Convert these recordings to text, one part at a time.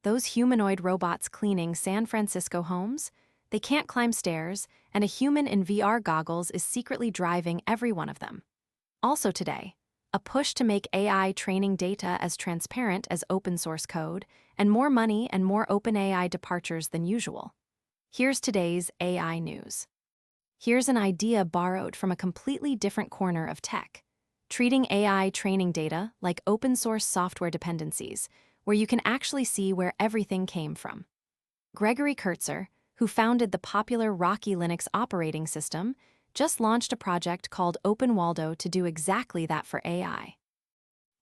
those humanoid robots cleaning San Francisco homes? They can't climb stairs, and a human in VR goggles is secretly driving every one of them. Also today, a push to make AI training data as transparent as open source code, and more money and more OpenAI departures than usual. Here's today's AI news. Here's an idea borrowed from a completely different corner of tech, treating AI training data like open source software dependencies, where you can actually see where everything came from. Gregory Kurtzer, who founded the popular Rocky Linux operating system, just launched a project called OpenWALDO to do exactly that for AI.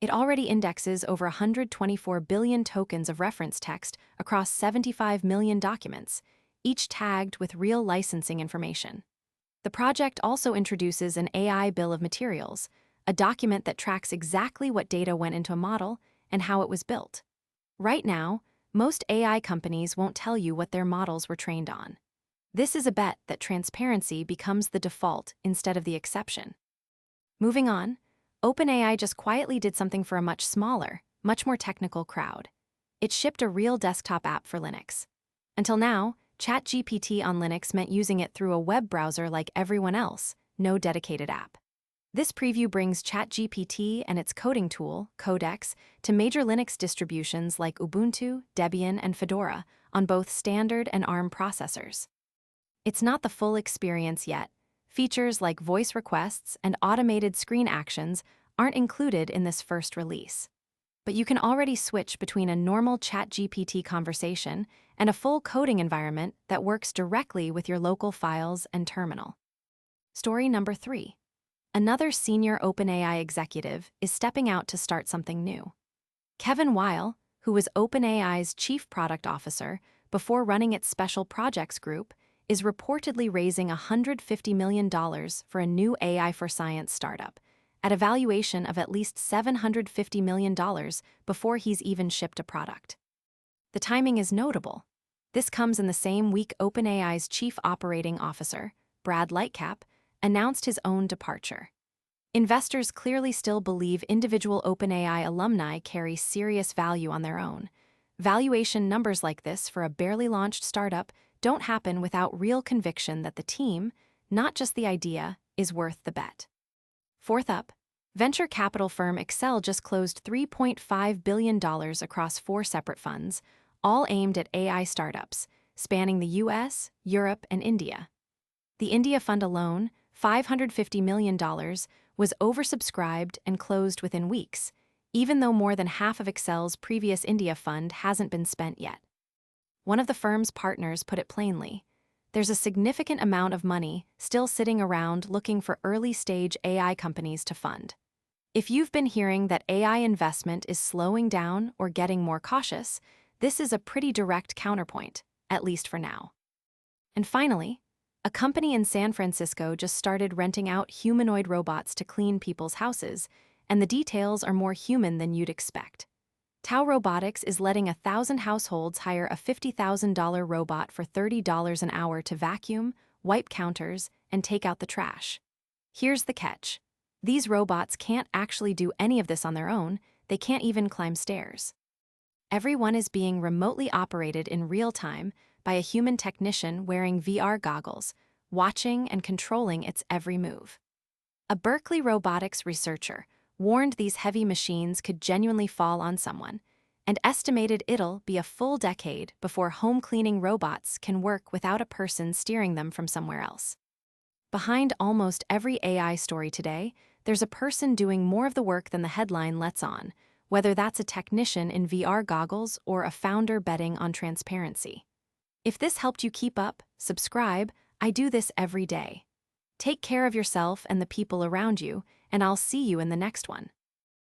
It already indexes over 124 billion tokens of reference text across 75 million documents, each tagged with real licensing information. The project also introduces an AI bill of materials, a document that tracks exactly what data went into a model and how it was built. Right now, most AI companies won't tell you what their models were trained on. This is a bet that transparency becomes the default instead of the exception. Moving on, OpenAI just quietly did something for a much smaller, much more technical crowd. It shipped a real desktop app for Linux. Until now, ChatGPT on Linux meant using it through a web browser like everyone else, no dedicated app. This preview brings ChatGPT and its coding tool, Codex, to major Linux distributions like Ubuntu, Debian, and Fedora on both standard and ARM processors. It's not the full experience yet. Features like voice requests and automated screen actions aren't included in this first release. But you can already switch between a normal ChatGPT conversation and a full coding environment that works directly with your local files and terminal. Story number 3. Another senior OpenAI executive is stepping out to start something new. Kevin Weil, who was OpenAI's chief product officer before running its special projects group, is reportedly raising $150 million for a new AI for science startup, at a valuation of at least $750 million before he's even shipped a product. The timing is notable. This comes in the same week OpenAI's chief operating officer, Brad Lightcap, announced his own departure. Investors clearly still believe individual OpenAI alumni carry serious value on their own. Valuation numbers like this for a barely launched startup don't happen without real conviction that the team, not just the idea, is worth the bet. Fourth up, venture capital firm Accel just closed $3.5 billion across 4 separate funds, all aimed at AI startups, spanning the US, Europe, and India. The India fund alone, $550 million, was oversubscribed and closed within weeks, even though more than half of Accel's previous India fund hasn't been spent yet. One of the firm's partners put it plainly: there's a significant amount of money still sitting around looking for early-stage AI companies to fund. If you've been hearing that AI investment is slowing down or getting more cautious, this is a pretty direct counterpoint, at least for now. And finally, a company in San Francisco just started renting out humanoid robots to clean people's houses, and the details are more human than you'd expect. Robotics is letting 1,000 households hire a $50,000 robot for $30 an hour to vacuum, wipe counters, and take out the trash. Here's the catch. These robots can't actually do any of this on their own. They can't even climb stairs. Everyone is being remotely operated in real time by a human technician wearing VR goggles, watching and controlling its every move. A Berkeley robotics researcher warned these heavy machines could genuinely fall on someone, and estimated it'll be a full decade before home cleaning robots can work without a person steering them from somewhere else. Behind almost every AI story today, there's a person doing more of the work than the headline lets on, whether that's a technician in VR goggles or a founder betting on transparency. If this helped you keep up, subscribe. I do this every day. Take care of yourself and the people around you, and I'll see you in the next one.